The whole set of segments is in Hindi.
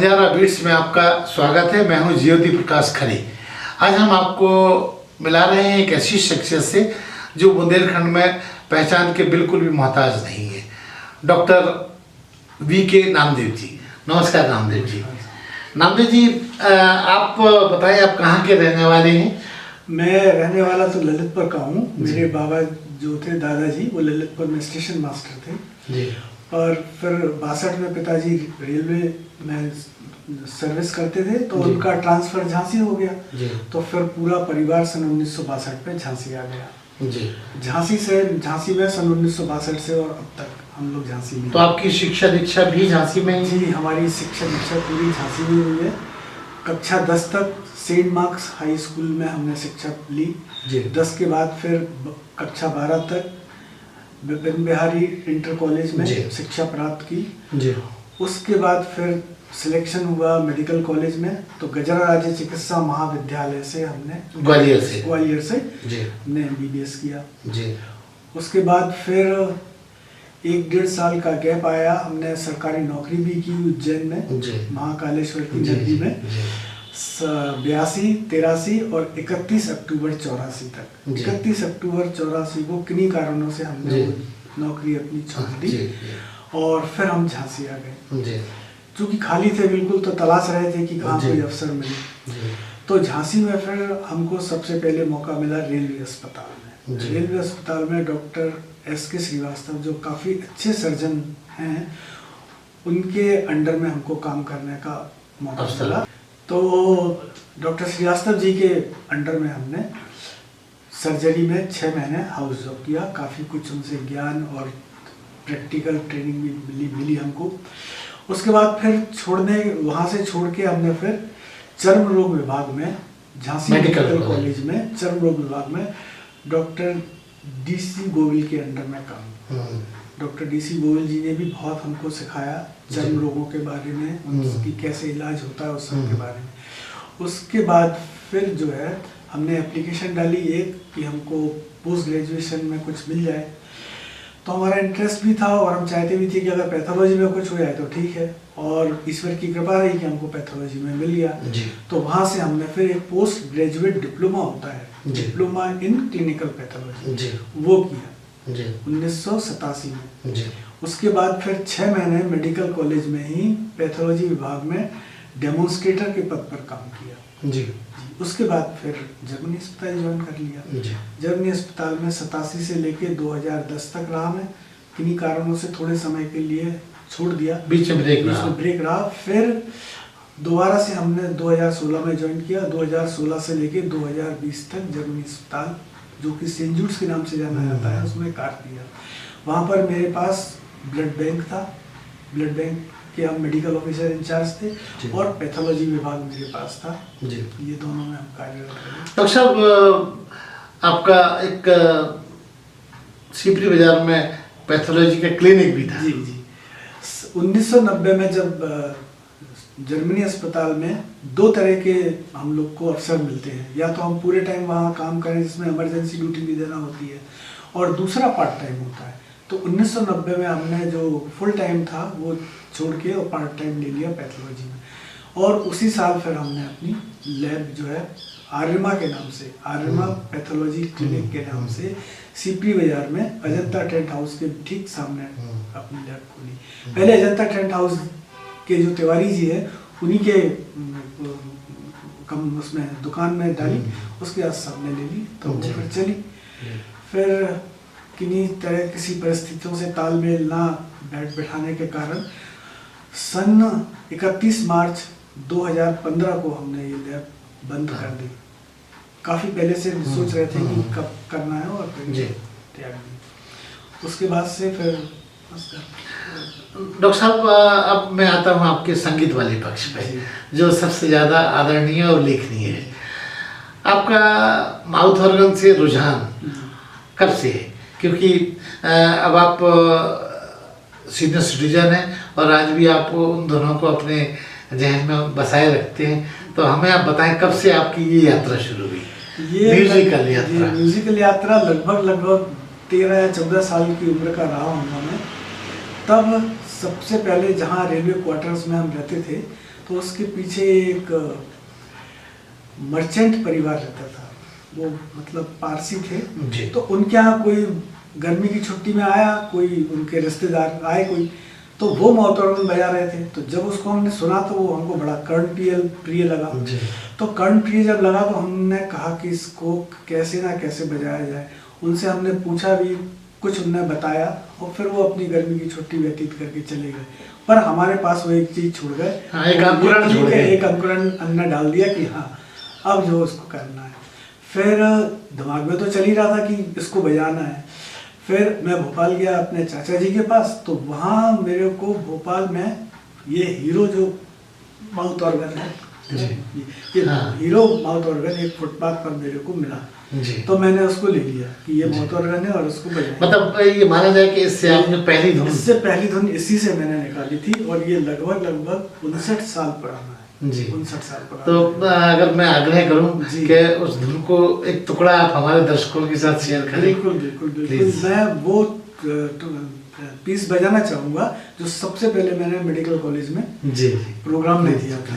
बंजारा बीट्स में आपका स्वागत है। मैं हूं ज्योति प्रकाश खरे। आज हम आपको मिला रहे हैं एक ऐसी शख्सियत से जो बुंदेलखंड में पहचान के बिल्कुल भी मोहताज नहीं है। Doctor VK Namdev ji. नमस्कार नामदेव जी। नामदेव जी, आप बताएं, आप कहाँ के रहने वाले हैं? मैं रहने वाला तो ललितपुर का हूँ। मेरे बाबा जो थे, दादाजी, वो ललितपुर में स्टेशन मास्टर थे जी। और फिर 62 में पिताजी रेलवे में सर्विस करते थे, तो उनका ट्रांसफ़र झांसी हो गया जी। तो फिर पूरा परिवार सन 1962 में झांसी आ गया जी। झांसी में सन 1962 से और अब तक हम लोग झांसी में। तो आपकी शिक्षा दीक्षा भी झांसी में ही? जी, हमारी शिक्षा दीक्षा पूरी झांसी में हुई है। कक्षा 10 तक सेंट मार्क्स हाई स्कूल में हमने शिक्षा ली जी। 10 के बाद फिर कक्षा 12 तक विपिन बिहारी इंटर कॉलेज में शिक्षा प्राप्त की जी। उसके बाद फिर सिलेक्शन हुआ मेडिकल कॉलेज में, तो गजरा राज्य चिकित्सा महाविद्यालय से हमने ग्वालियर से हमने MBBS किया जी। उसके बाद फिर 1-1.5 साल का गैप आया, हमने सरकारी नौकरी भी की उज्जैन में महाकालेश्वर की नदी में 82, 83 और 31 अक्टूबर 84 तक। 31 अक्टूबर 84 को किन्हीं कारणों से हमने वो नौकरी अपनी छोड़ दी और फिर हम झांसी आ गए। चूँकि खाली थे बिल्कुल, तो तलाश रहे थे कि कहाँ कोई अवसर मिले। तो झांसी में फिर हमको सबसे पहले मौका मिला रेलवे अस्पताल में। रेलवे अस्पताल में डॉक्टर SK श्रीवास्तव, जो काफ़ी अच्छे सर्जन हैं, उनके अंडर में हमको काम करने का मौका मिला। तो डॉक्टर श्रीवास्तव जी के अंडर में हमने सर्जरी में 6 महीने हाउस जॉब किया। काफ़ी कुछ उनसे ज्ञान और प्रैक्टिकल ट्रेनिंग भी मिली हमको। उसके बाद फिर वहाँ से छोड़ के हमने फिर चर्म रोग विभाग में झांसी मेडिकल कॉलेज में चर्म रोग विभाग में डॉक्टर DC गोविल के अंडर में काम। डॉक्टर DC गोविल जी ने भी बहुत हमको सिखाया चर्म रोगों के बारे में, उनकी कैसे इलाज होता है उस सब के बारे में। उसके बाद फिर जो है हमने एप्लीकेशन डाली एक कि हमको पोस्ट ग्रेजुएशन में कुछ मिल जाए, तो हमारा इंटरेस्ट भी था और हम चाहते भी थे कि अगर पैथोलॉजी में कुछ हो जाए तो ठीक है, और ईश्वर की कृपा रही कि हमको पैथोलॉजी में मिल गया। तो वहाँ से हमने फिर एक पोस्ट ग्रेजुएट डिप्लोमा होता है, डिप्लोमा इन क्लिनिकल पैथोलॉजी, वो किया 1987 में। उसके बाद फिर 6 महीने मेडिकल कॉलेज में ही पैथोलॉजी विभाग में डेमोन्स्ट्रेटर के पद पर काम किया। उसके बाद फिर जर्मनी अस्पताल ज्वाइन कर लिया। जर्मनी अस्पताल में 87 से लेके 2010 तक रहा मैं। किन्हीं कारणों से थोड़े समय के लिए छोड़ दिया, बीच में ब्रेक रहा। फिर दोबारा से हमने 2016 में ज्वाइन किया। 2016 से लेके 2020 तक जर्मनी अस्पताल, जो कि सेंट जूड्स के नाम से जाना जाता है, उसमें कार्य किया। वहाँ पर मेरे पास ब्लड बैंक था, ब्लड बैंक के हम मेडिकल ऑफिसर इंचार्ज थे, और पैथोलॉजी विभाग मेरे पास था। ये दोनों में हम कार्यरत रहे। डॉक्टर साहब, आपका एक सीपरी बाजार में पैथोलॉजी का क्लिनिक भी था? जी। 1990 में जब जर्मनी अस्पताल में 2 तरह के हम लोग को अवसर मिलते हैं, या तो हम पूरे टाइम वहाँ काम करें जिसमें इमरजेंसी ड्यूटी भी देना होती है, और दूसरा पार्ट टाइम होता है। तो 1990 में हमने जो फुल टाइम था वो छोड़ के और पार्ट टाइम ले लिया पैथोलॉजी में, और उसी साल फिर हमने अपनी लैब जो है आर्यमा के नाम से, आर्यमा पैथोलॉजी क्लिनिक के नाम से सीपरी बाजार में अजंता टेंट हाउस के ठीक सामने अपनी लैब खोली। पहले अजंता टेंट हाउस के जो तिवारी जी है, उन्हीं के उसमें दुकान में डाली, उसके बाद सबने ले ली, तो वो फिर चली। फिर किन्हीं तरह किसी परिस्थितियों से तालमेल ना बैठाने के कारण सन 31 मार्च 2015 को हमने ये लैब बंद कर दी। काफ़ी पहले से सोच रहे थे कि कब करना है, और फिर त्याग दी। उसके बाद से फिर डॉक्टर साहब, अब मैं आता हूँ आपके संगीत वाले पक्ष पे, जो सबसे ज़्यादा आदरणीय और उल्लेखनीय है। आपका माउथ ऑर्गन से रुझान कब से है? क्योंकि अब आप सीनियर सिटीजन हैं और आज भी आप उन दोनों को अपने जहन में बसाए रखते हैं, तो हमें आप बताएं कब से आपकी ये यात्रा शुरू हुई? ये म्यूजिकल यात्रा लगभग 13 या 14 साल की उम्र का रहा हूँ मैं। तब सबसे पहले जहाँ रेलवे क्वार्टर्स में हम रहते थे, तो उसके पीछे एक मर्चेंट परिवार रहता था, वो मतलब पारसी थे। तो उनके यहाँ कोई गर्मी की छुट्टी में आया, कोई उनके रिश्तेदार आए कोई, तो वो माउथ ऑर्गन बजा रहे थे। तो जब उसको हमने सुना तो वो हमको बड़ा कर्णप्रिय लगा। तो कर्णप्रिय जब लगा तो हमने कहा कि इसको कैसे ना कैसे बजाया जाए। उनसे हमने पूछा भी, कुछ उन्होंने बताया, और फिर वो अपनी गर्मी की छुट्टी व्यतीत करके चले गए। पर हमारे पास वो एक चीज छोड़ गए, एक अंकुरण हमने डाल दिया कि हाँ अब जो उसको करना है। फिर दिमाग में तो चल ही रहा था कि इसको बजाना है। फिर मैं भोपाल गया अपने चाचा जी के पास, तो वहाँ मेरे को भोपाल में ये हीरो जो माउथ ऑर्गन है, ये हीरो माउथ ऑर्गन एक फुटपाथ पर मेरे को मिला। तो मैंने उसको ले लिया कि ये माउथ ऑर्गन है और उसको बजाया। मतलब ये माना जाए कि इससे आपने इससे पहली धुन इसी से मैंने निकाली थी, और ये लगभग 59 साल पुराना है। जी 59 साल पुराना। तो अगर मैं आग्रह करूं कि उस धुन को एक टुकड़ा आप हमारे दर्शकों के साथ शेयर करें। बिल्कुल मैं वो पीस बजाना चाहूँगा जो सबसे पहले मैंने मेडिकल कॉलेज में प्रोग्राम में दिया था।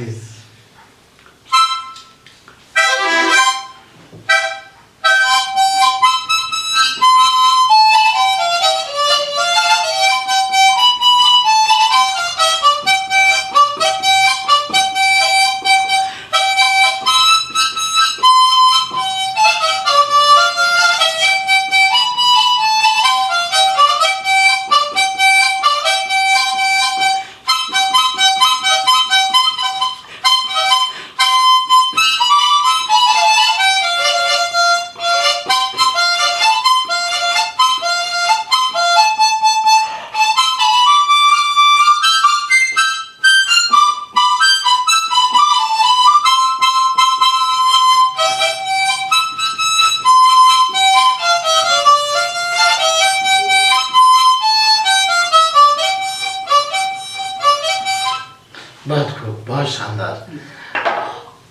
बहुत शानदार।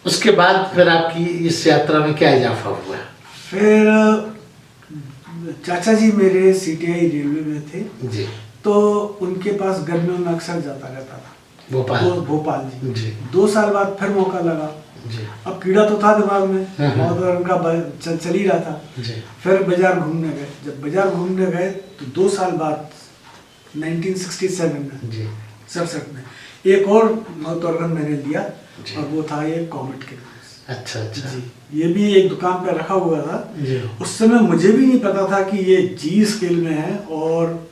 उसके बाद फिर आपकी इस यात्रा में क्या इजाफा हुआ? फिर चाचा जी मेरे सीटीआई रेलवे में थे जी, तो उनके पास गर्मियों में अक्सर जाता रहता था भोपाल जी। 2 साल बाद फिर मौका लगा जी। अब कीड़ा तो था दिमाग में, और उनका चल ही रहा था जी। फिर बाजार घूमने गए। जब बाजार घूमने गए तो 2 साल बाद 1967 में जी 67 में एक और माउथ ऑर्गन मैंने लिया, और वो था ये कॉमेट के। अच्छा जी, ये भी एक दुकान पे रखा हुआ था। उस समय मुझे भी नहीं पता था कि ये जी स्केल में है, और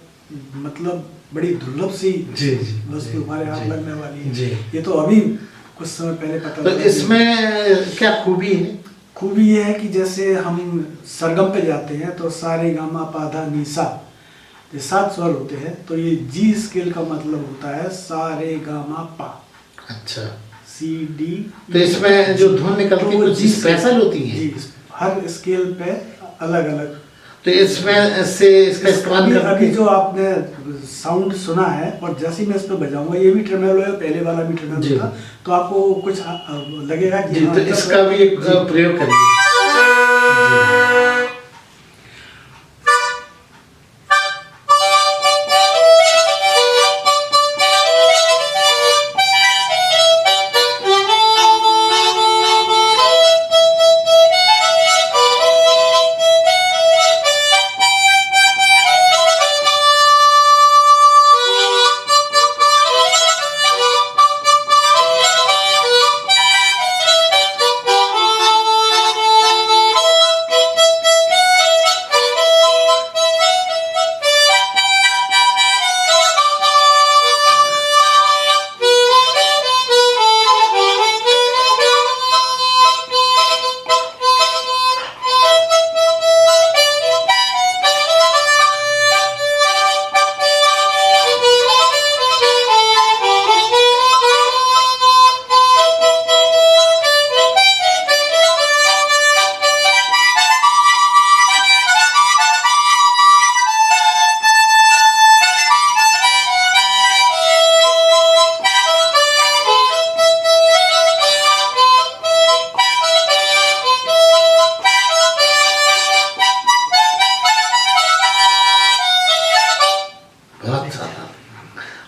मतलब बड़ी दुर्लभ सी वस्तु हमारे हाथ लगने वाली है। ये तो अभी कुछ समय पहले पता। तो इसमें क्या खूबी है? खूबी ये है कि जैसे हम सरगम पे जाते हैं तो सारे गामा पाधा नीसा, ये 7 स्वर होते हैं, तो ये जी स्केल का मतलब होता है सारे गामा पा। अच्छा, सी डी। तो इसमें जो धुन निकलती है वो जी स्पेशल होती है जी, हर स्केल पे अलग अलग। तो इसमें से इसका इस्तेमाल अभी जो आपने साउंड सुना है, और जैसे ही मैं इस पे बजाऊंगा, ये भी ट्रेमेलो है, पहले वाला भी ट्रेमेलो था, तो आपको कुछ लगेगा कि तो इसका भी एक प्रयोग करिए।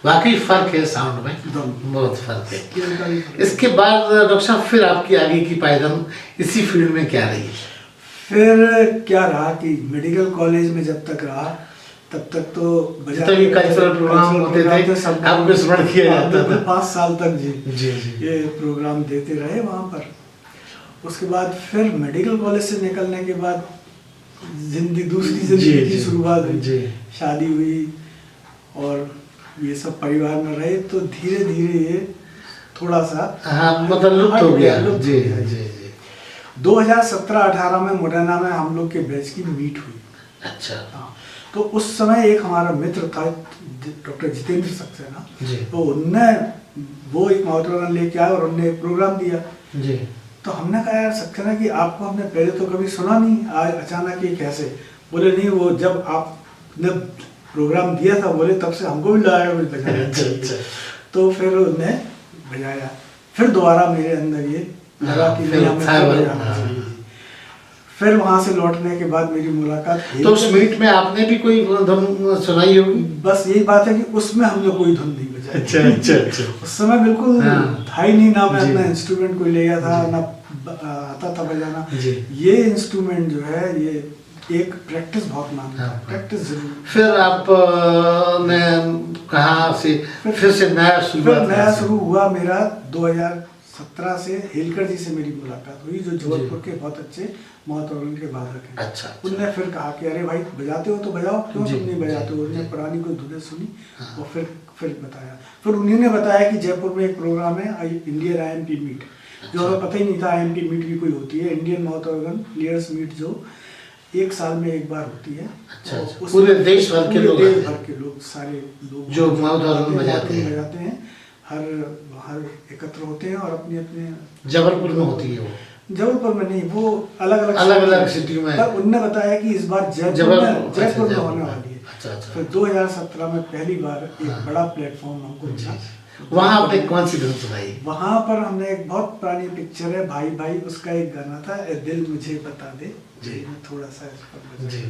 वाकई फर्क है साउंड में, बहुत फर्क है। इसके बाद डॉक्टर साहब फिर आपकी आगे की पायदान इसी फील्ड में क्या रही? फिर क्या रहा कि मेडिकल कॉलेज में जब तक रहा तब तक तो तभी कल्चरल प्रोग्राम होते थे, आपको स्मरण किया जाता था। 5 साल तक जी जी जी ये प्रोग्राम देते रहे वहाँ पर। उसके बाद फिर मेडिकल कॉलेज से निकलने के बाद दूसरी जिंदगी की शुरुआत हुई, शादी हुई और ये सब परिवार में रहे, तो धीरे धीरे ये थोड़ा सा मतलब लुप्त हो गया। जी जी जी 2017-18 में मोडेना में हम लोग के बैच की मीट हुई। अच्छा। हाँ, तो उस समय एक हमारा मित्र था डॉक्टर जितेंद्र सक्सेना, तो उनने वो एक माउथ लेके आया और उनने एक प्रोग्राम दिया जी। तो हमने कहा यार सक्सेना कि आपको हमने पहले तो कभी सुना नहीं, आज अचानक ये कैसे? बोले नहीं, वो जब आपने प्रोग्राम दिया था बोले तब से हमको भी लगा बजाया। तो फिर उन्होंने बजाया, फिर दोबारा मेरे अंदर ये लगा कि नहीं हमें बजाना चाहिए। फिर वहाँ से लौटने के बाद मेरी मुलाकात, तो उस मीट में आपने भी कोई धुन सुनाई होगी? बस यही बात है कि उसमें हमने कोई धुन नहीं बजाई। अच्छा अच्छा अच्छा। उस समय बिल्कुल था ही नहीं, ना मैं अपना इंस्ट्रूमेंट कोई ले गया था, ना आता था बजाना। ये इंस्ट्रूमेंट जो है ये एक प्रैक्टिस बहुत मांगता है, प्रैक्टिस जरूर। फिर आप ने कहाँ से फिर से नया शुरू हुआ मेरा 2017 से हेलकर जी से मेरी मुलाकात हुई, जो जबलपुर के बहुत अच्छे माउथ ऑर्गन के वादक हैं। अच्छा। उनने फिर कहा कि अरे भाई बजाते हो तो बजाओ, क्यों तुम नहीं बजाते हो? उन्होंने पुरानी कोई धुनें सुनी और फिर बताया। फिर उन्होंने बताया कि जयपुर में एक प्रोग्राम है इंडियन IMP मीट, जो हमें पता ही नहीं था IMP मीट भी कोई होती है, Indian mouth organ players meet, जो 1 साल में एक बार होती है। अच्छा। पूरे देश भर के लोग सारे लोग जो माउथ ऑर्गन बजाते हैं हर एकत्र होते हैं और अपने अपने। जबलपुर में होती है वो? जबलपुर में नहीं, वो अलग अलग सिटी में। पर उनने बताया कि इस बार जयपुर में होने वाली है। अच्छा। फिर 2017 में पहली बार एक बड़ा प्लेटफॉर्म हमको मिला। वहाँ आपने कौन सी धुन सुनाई? वहाँ पर हमने एक बहुत पुरानी पिक्चर है भाई भाई, उसका एक गाना था ए दिल मुझे बता दे जी, मैं थोड़ा सा इस पर जी।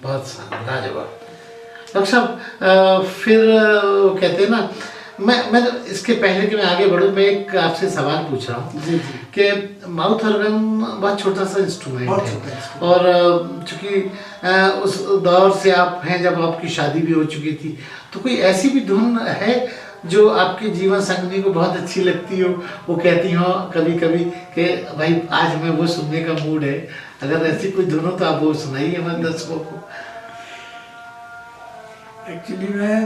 बहुत लाजवाब। डॉक्टर साहब फिर कहते हैं ना, मैं इसके पहले कि मैं आगे बढ़ूँ, मैं एक आपसे सवाल पूछ रहा हूँ कि माउथ ऑर्गन बहुत छोटा सा इंस्ट्रूमेंट है और चूँकि उस दौर से आप हैं जब आपकी शादी भी हो चुकी थी, तो कोई ऐसी भी धुन है जो आपके जीवन संगनी को बहुत अच्छी लगती हो, वो कहती हो कभी कभी कि भाई आज मैं वो सुनने का मूड है? अगर ऐसी कोई धुन हो तो आप वो सुनाइए हमारे दर्शकों को। एक्चुअली मैं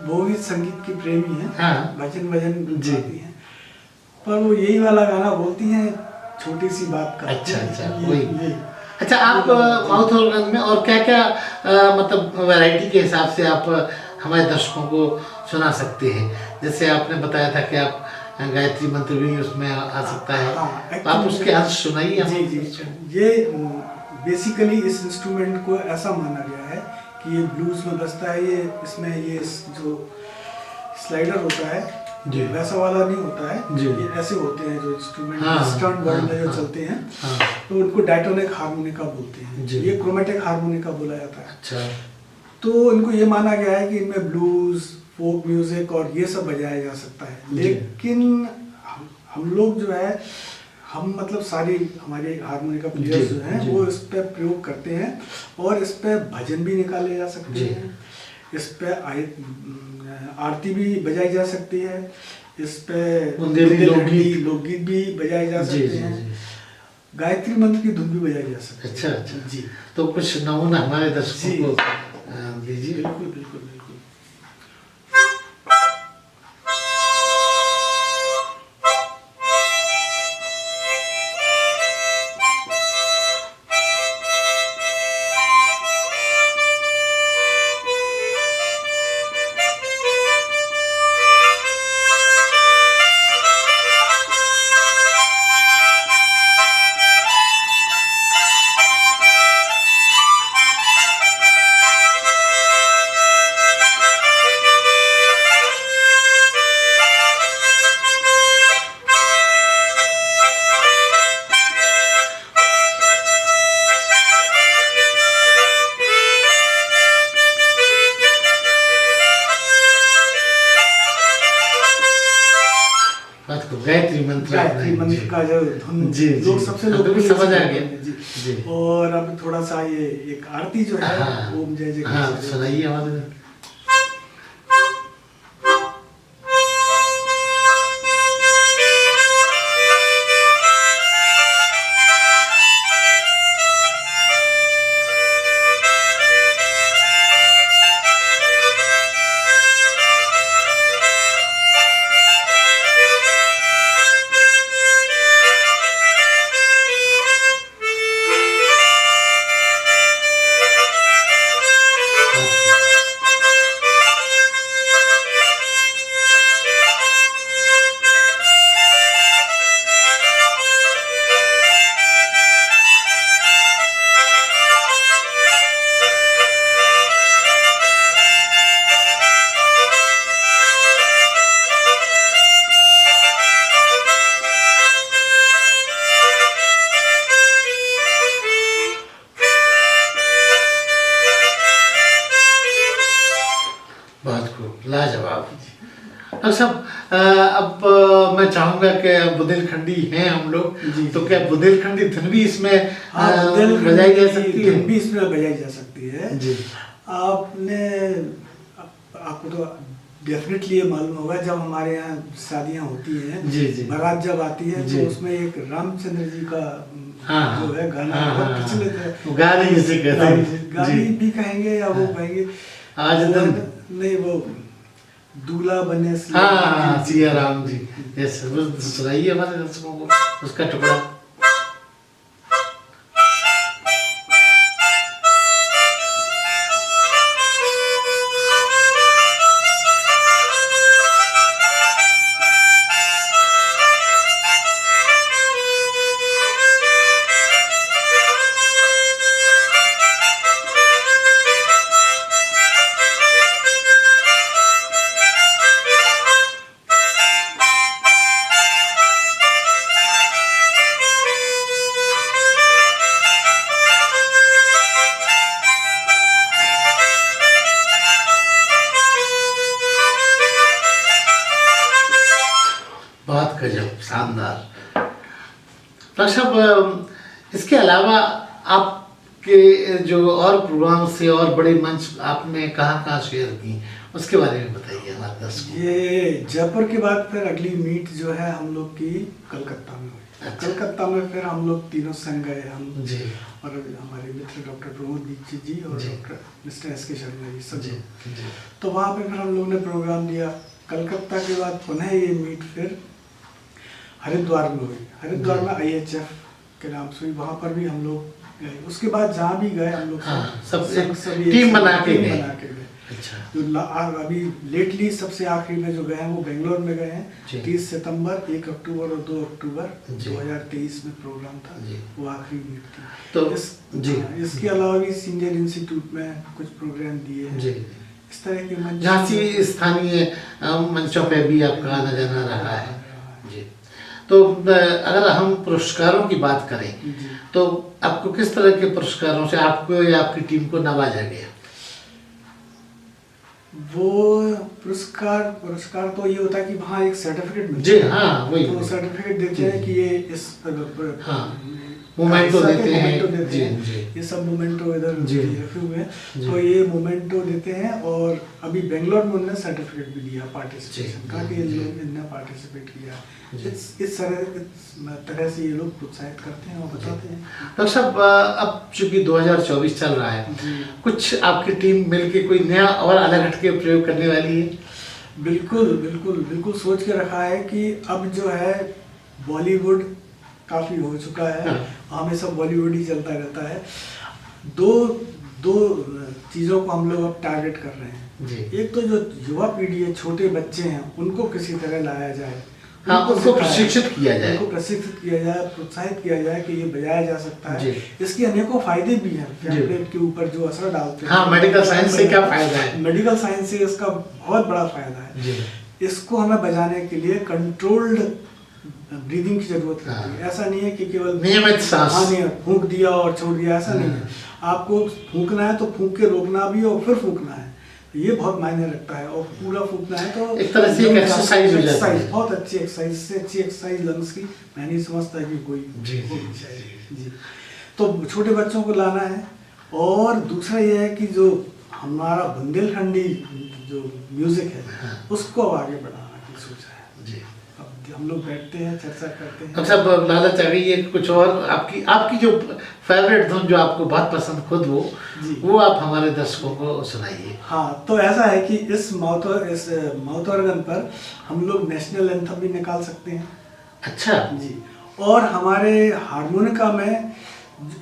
वो भी संगीत की प्रेमी है। हाँ। भजन गाती हैं, पर वो यही वाला गाना बोलती हैं, छोटी सी बात का। अच्छा वही। अच्छा, आप माउथ ऑर्गन में और क्या क्या मतलब वैरायटी के हिसाब से आप हमारे दर्शकों को सुना सकते हैं? जैसे आपने बताया था कि आप गायत्री मंत्र भी उसमें आ सकता है। हाँ, आप उसके अंश सुनाइए। जी, ये बेसिकली इस इंस्ट्रूमेंट को ऐसा माना गया है कि ये ब्लूज में बजता है। ये इसमें ये जो स्लाइडर होता है जी। वैसा वाला नहीं होता है जी। ये ऐसे होते हैं जो इंस्ट्रूमेंट हाँ, वेस्टर्न वर्ल्ड में जो हाँ, चलते हैं हाँ, तो उनको डायटोनिक हार्मोनिका बोलते हैं, जी। ये क्रोमेटिक हार्मोनिका बोला जाता है। अच्छा। तो इनको ये माना गया है कि इनमें ब्लूज, फोक म्यूजिक और ये सब बजाया जा सकता है, जी। लेकिन हम लोग जो है हम मतलब सारी हमारे हारमोनिका प्लेयर्स जी, जो हैं जी। वो इस पे प्रयोग करते हैं और इस पे भजन भी निकाले जा सकते जी। हैं, इस पे आरती भी बजाई जा सकती है, इस पे बुंदेली लोकगीत लोकगीत भी बजाए जा जी, सकते जी, हैं, जी। गायत्री मंत्र की धुन भी बजाई जा सकती है। अच्छा, अच्छा। जी। तो कुछ नमूना हमारे जी। दर्शकों को दीजिए। बिल्कुल बिल्कुल बिल्कुल। गायत्री मंत्र गायत्री आपने- मंत्र जी। का जो धुन जी, जी। लोग सबसे हाँ, लोकप्रिय बिल्कुल समझ आ चीज़ गया। है, जी। जी। और अब थोड़ा सा ये एक आरती जो है हाँ, ओम जय जय हाँ, कृष्ण। सुनाइए हमारे। बहुत खूब, लाजवाब। अच्छा, अब मैं चाहूंगा कि बुंदेलखंडी हैं हम लोग, जी, तो जी। क्या बुंदेलखंडी धुन भी इसमें हाँ, बुंदेलखंडी बजाई जा सकती धुन है? भी इसमें बजाई जा सकती है। जी। आपको तो डेफिनेटली ये मालूम होगा जब हमारे यहाँ शादियाँ होती हैं, जी, जी। बारात जब आती है जी। तो उसमें एक रामचंद्र जी का हाँ, जो है गाना हाँ, बहुत हाँ, प्रचलित है। वो गाली जिसे कहते हैं। गाली जी। भी कहेंगे या वो हाँ। कहेंगे आज वो दिन- है ना, नहीं वो दूल्हा बने सिया हाँ, राम हाँ, जी। सिया राम जी। यस, वो सुनाइए हमारे दर्शकों को उसका टुकड़ा। बहुत गजब, शानदार। डॉक्टर साहब, इसके अलावा आपके जो और प्रोग्राम से और बड़े मंच आपने कहाँ शेयर की, उसके बारे में बताइए हमारे दर्शकों को। ये जयपुर के बाद फिर अगली मीट जो है हम लोग की कलकत्ता में हुई। अच्छा। कलकत्ता में फिर हम लोग तीनों संग गए, हम जी। और हमारे मित्र डॉक्टर प्रमोद दीक्षित जी और जी। डॉक्टर मिस्टर एस के शर्मा जी सब जी, लोग। जी। तो वहाँ पे फिर हम लोग ने प्रोग्राम दिया। कलकत्ता के बाद पुनः ये मीट फिर हरिद्वार में हुई। हरिद्वार जी। में IHF के नाम से हुई, वहाँ पर भी हम लोग गए। उसके बाद जहाँ भी गए हम लोग हाँ, सब एक सभी टीम बना के टीम गए। बना के गए। अच्छा। जो अभी लेटली सबसे आखिरी में जो गए हैं वो बेंगलोर में गए जी। हैं। 30 सितंबर, 1 अक्टूबर और 2 अक्टूबर जी। 2023 में प्रोग्राम था। जी। वो आखिरी मीट थी। तो जी। इसके अलावा भी इंडियन इंस्टीट्यूट में कुछ प्रोग्राम दिए हैं। जी। इस तरह के मंच झांसी स्थानीय मंचों पे भी आपका आना जाना रहा है जी। तो अगर हम पुरस्कारों की बात करें तो आपको किस तरह के पुरस्कारों से आपको या आपकी टीम को नवाजा गया? वो पुरस्कार तो ये होता है कि वहाँ एक सर्टिफिकेट मिलता जी हाँ वही तो सर्टिफिकेट देते हैं कि ये इस हाँ मोमेंटो देते हैं जी जी ये सब मोमेंटो इधर जी रखे हुए हैं तो ये मोमेंटो देते हैं। और अभी बेंगलोर में उन्होंने सर्टिफिकेट भी दिया पार्टिसिपेशन का कि इन्होंने पार्टिसिपेट किया। इस तरह से ये लोग प्रोत्साहित करते हैं और बताते हैं। डॉक्टर साहब अब चूंकि 2024 चल रहा है, कुछ आपकी टीम मिलके कोई नया और अलग हटके प्रयोग करने वाली है? बिल्कुल बिल्कुल बिल्कुल सोच के रखा है कि अब जो है बॉलीवुड काफ़ी हो चुका है, हमेशा बॉलीवुड ही चलता रहता है। दो चीज़ों को हम लोग अब टारगेट कर रहे हैं जी। एक तो जो युवा पीढ़ी है, छोटे बच्चे हैं, उनको किसी तरह लाया जाए, उनको प्रशिक्षित किया जाए, प्रोत्साहित किया जाए कि ये बजाया जा सकता है। इसके अनेकों फायदे भी हैं फेफड़े के ऊपर जो असर डालते हैं। हाँ, मेडिकल साइंस से क्या फायदा है? मेडिकल साइंस से इसका बहुत बड़ा फायदा है। इसको हमें बजाने के लिए कंट्रोल्ड ब्रीदिंग की जरूरत होती है। ऐसा नहीं है कि केवल नियमित सांस फूंक दिया और छोड़ दिया, ऐसा नहीं है। आपको फूंकना है तो फूंक के रोकना भी और फिर फूंकना है, ये बहुत मायने रखता है। और पूरा फूंकना है तो एक तरह से एक एक्सरसाइज हो जाती है, बहुत अच्छी एक्सरसाइज। से अच्छी एक्सरसाइज लंग्स की मैं नहीं समझता कि कोई जी। तो छोटे बच्चों को लाना है। और दूसरा ये है कि जो हमारा बुंदेलखंडी जो म्यूजिक है उसको आगे बढ़ाना की सोचा है जी। हम लोग बैठते हैं, चर्चा करते हैं। अच्छा, लालच आ गई है कुछ और आपकी जो फेवरेट धुन जो आपको बहुत पसंद खुद वो आप हमारे दर्शकों को सुनाइए। हाँ, तो ऐसा है कि इस माउथ ऑर्गन पर हम लोग नेशनल एंथम भी निकाल सकते हैं। अच्छा जी। और हमारे हारमोनिका में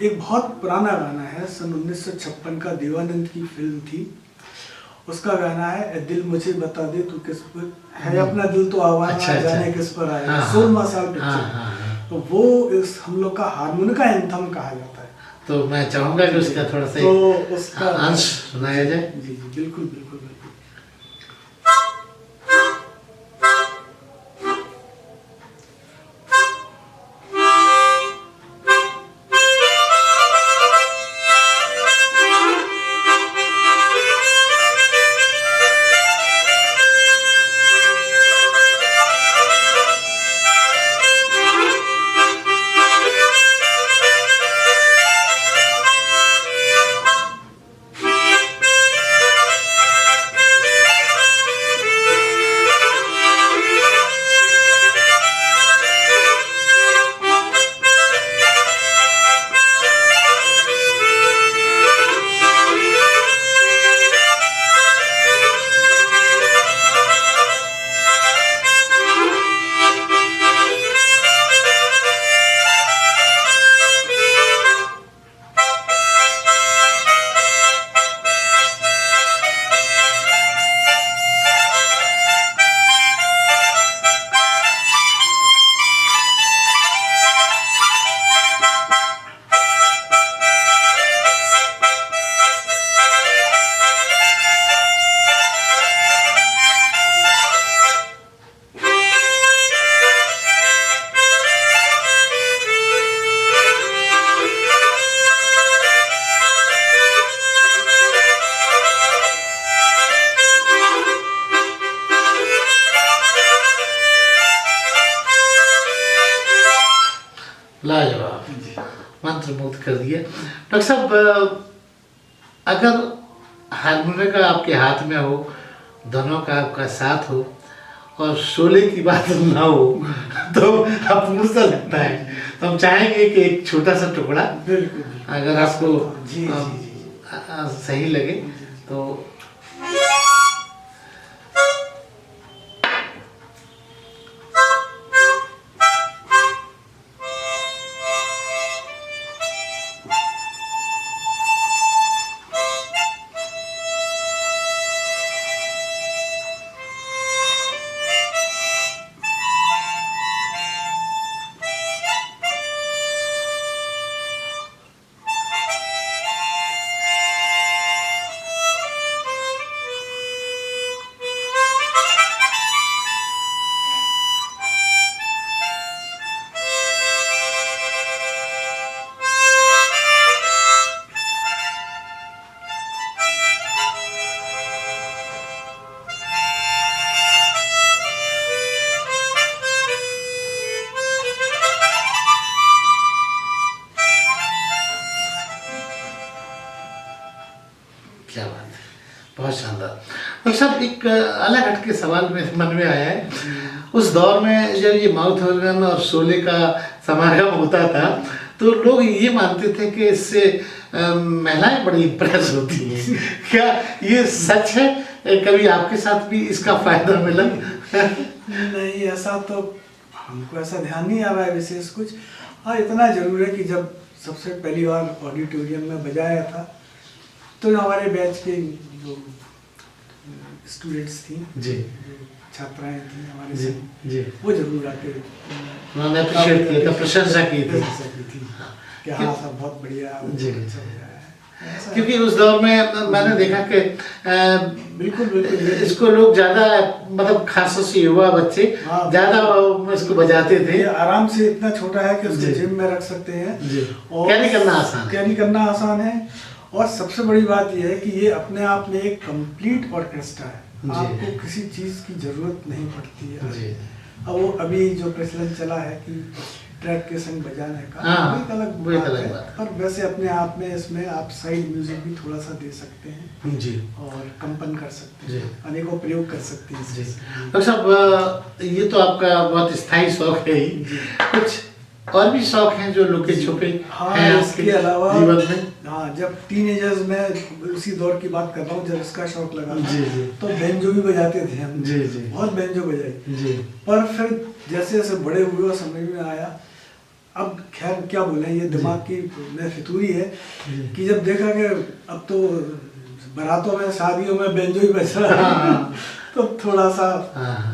एक बहुत पुराना गाना है, सन 1956 का, देवानंद की फिल्म थी, उसका गाना है ए दिल मुझे बता दे तू किस पर है अपना दिल तो आवाज़ जाने किस पर आया, 16वां साल पिक्चर। तो वो इस हम लोग का हारमोनिका एंथम कहा जाता है। तो मैं चाहूंगा कि उसका थोड़ा सा तो उसका अंश सुनाया जाए। जी जी बिल्कुल बिल्कुल। लाजवाब, मंत्रमुग्ध कर दिया। डॉक्टर साहब, अगर हारमोनियम आपके हाथ में हो, दोनों का आपका साथ हो और शोले की बात ना हो तो अपूर्ण सा लगता है। तो हम चाहेंगे कि एक छोटा सा टुकड़ा अगर आपको सही लगे तो क्या बात है, बहुत शानदार। डॉक्टर साहब, एक अलग हटके सवाल मेरे मन में आया है। उस दौर में जब ये माउथ ऑर्गन और शोले का समागम होता था तो लोग ये मानते थे कि इससे महिलाएं बड़ी इम्प्रेस होती हैं। क्या ये सच है? कभी आपके साथ भी इसका फायदा मिला? नहीं, ऐसा तो हमको ऐसा ध्यान नहीं आ रहा है विशेष कुछ। हाँ, इतना जरूर है कि जब सबसे पहली बार ऑडिटोरियम में बजाया था तो हमारे बैच के जो स्टूडेंट्स थी, जी, छात्राएं थी हमारे जी, जी, वो जरूर आके उन्होंने अप्रिशिएट किया था, प्रशंसा की थी कि हाँ सब बहुत बढ़िया, जी, अच्छा बजाया है। क्योंकि उस दौर में मैंने देखा कि बिल्कुल बिल्कुल इसको लोग ज्यादा, मतलब खासतौर से युवा बच्चे ज्यादा इसको बजाते थे। ये आराम से इतना छोटा है कि उसको जिम में रख सकते हैं और कैरी करना आसान है। कैरी करना आसान है। और सबसे बड़ी बात यह है कि ये अपने आप में एक कंप्लीट ऑर्केस्ट्रा है, आपको किसी चीज की जरूरत नहीं पड़ती है। अब वो अभी जो प्रचलन चला है कि ट्रैक के संग बजाने का, वो एक अलग बात है। पर वैसे अपने आप में इसमें आप साइड म्यूजिक भी थोड़ा सा दे सकते हैं जी, और कंपन कर सकते हैं, अनेकों प्रयोग कर सकते हैं जी। डॉक्टर साहब, ये तो आपका बहुत स्थायी शौक है ही, कुछ और भी शौक हैं जो लुके छुपे हैं इसके अलावा जीवन में? हाँ, जब टीनेजर्स में उसी दौर की बात कर रहा हूँ जब इसका शौक लगा था, जी, तो बेंजो भी बजाते थे हम, जी, जी, बहुत बेंजो बजाई जी। पर फिर जैसे जैसे बड़े हुए और समझ में आया, अब खैर क्या बोले, ये दिमाग की में फितूरी है कि जब देखा कि अब तो बारातों में शादियों में बेंजो ही बज रहा है तो थोड़ा सा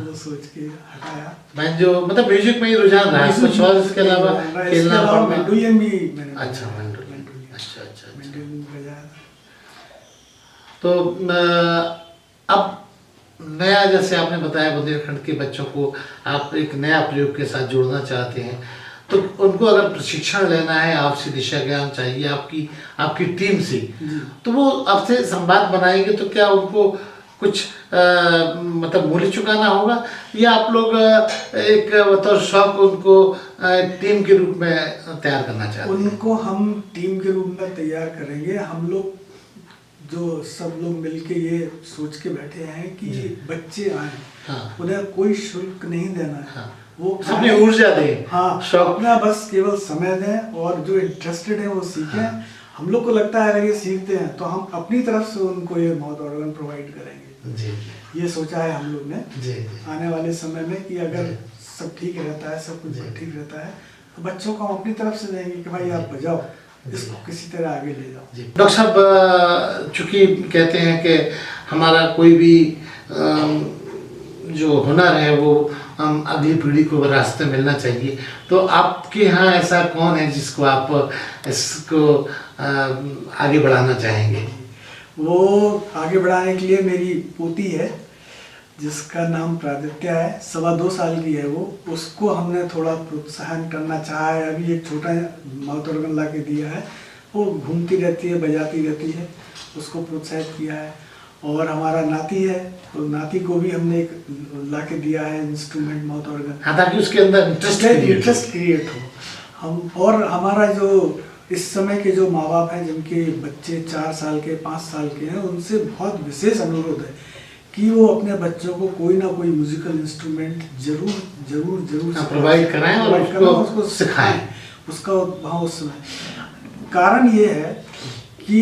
वो सोच के हटाया। बेंजो मतलब म्यूजिक में ही रुझान रहा, कुछ और इसके अलावा खेलना पड़ना? मैंडोलियन भी मैंने अच्छा, मैंडोलियन, अच्छा अच्छा, मैंडोलियन बजाया। तो अब नया, जैसे आपने बताया बुंदेलखंड के बच्चों को आप एक नया प्रयोग के साथ जोड़ना चाहते हैं, तो उनको अगर प्रशिक्षण लेना है, आपसे दिशा ज्ञान चाहिए आपकी टीम से, तो वो आपसे संवाद बनाएंगे तो क्या उनको कुछ मतलब मूल्य चुकाना होगा, या आप लोग एक बतौर शौक उनको टीम के रूप में तैयार करना चाहते हैं? उनको हम टीम के रूप में तैयार करेंगे। हम लोग जो सब लोग मिलके ये सोच के बैठे हैं कि बच्चे आए, उन्हें कोई शुल्क नहीं देना है, वो अपनी ऊर्जा दें, शौक अपना बस केवल समय दें और जो इंटरेस्टेड है वो सीखें। हम लोग को लगता है अगर ये सीखते हैं तो हम अपनी तरफ से उनको ये माउथ ऑर्गन प्रोवाइड करेंगे। ये सोचा है हम लोग ने आने वाले समय में कि अगर सब ठीक रहता है, सब कुछ ठीक रहता है, तो बच्चों को हम अपनी तरफ से देंगे कि भाई आप बजाओ, इसको किसी तरह आगे ले जाओ। डॉक्टर साहब, चूंकि कहते हैं कि हमारा कोई भी जो हुनर है वो हम अगली पीढ़ी को रास्ते मिलना चाहिए, तो आपके यहाँ ऐसा कौन है जिसको आप इसको आगे बढ़ाना चाहेंगे? वो आगे बढ़ाने के लिए मेरी पोती है जिसका नाम प्रादित्या है, 2.25 साल की है वो। उसको हमने थोड़ा प्रोत्साहन करना चाहा है। अभी एक छोटा माउथ ऑर्गन ला के दिया है, वो घूमती रहती है, बजाती रहती है, उसको प्रोत्साहित किया है। और हमारा नाती है, तो नाती को भी हमने एक ला के दिया है इंस्ट्रूमेंट माउथ ऑर्गन, ताकि उसके अंदर इंटरेस्ट क्रिएट हो। हम और हमारा जो इस समय के जो माँ बाप हैं जिनके बच्चे 4 साल के 5 साल के हैं, उनसे बहुत विशेष अनुरोध है कि वो अपने बच्चों को कोई ना कोई म्यूजिकल इंस्ट्रूमेंट जरूर प्रोवाइड कराएं और उसको सिखाएं। उसका वहाँ उस समय कारण ये है कि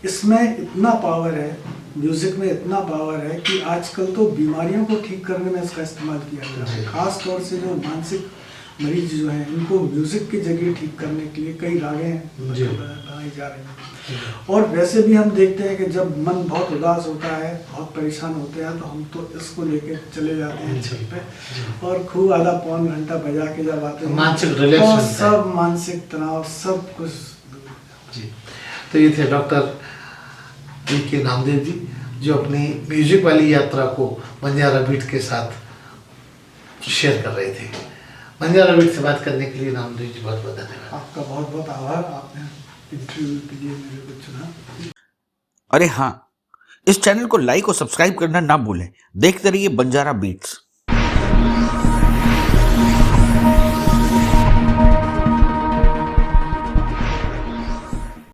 इसमें इतना पावर है, म्यूजिक में इतना पावर है कि आजकल तो बीमारियों को ठीक करने में इसका इस्तेमाल किया जा रहा है। खास तौर से जो मानसिक मरीज जो हैं, इनको म्यूजिक के जरिए ठीक करने के लिए कई रागें बनाई जा रही हैं। और वैसे भी हम देखते हैं कि जब मन बहुत उदास होता है, बहुत परेशान होते हैं, तो हम तो इसको लेके चले जाते हैं छत पे और खूब आधा पौन घंटा बजा के जब आते हैं, मानसिक रिलैक्स, सब मानसिक तनाव सब कुछ जी। तो ये थे डॉक्टर के नामदेव जी, जो अपनी म्यूजिक वाली यात्रा को बंजारा बीट के साथ शेयर कर रहे थे। बंजारा बीट से बात करने के लिए नामदेव जी बहुत बहुत धन्यवाद। आपका बहुत बहुत आभार, आपने इंटरव्यू के लिए मेरे को चुना। अरे हाँ, इस चैनल को लाइक और सब्सक्राइब करना ना भूलें। देखते रहिए बंजारा बीट्स।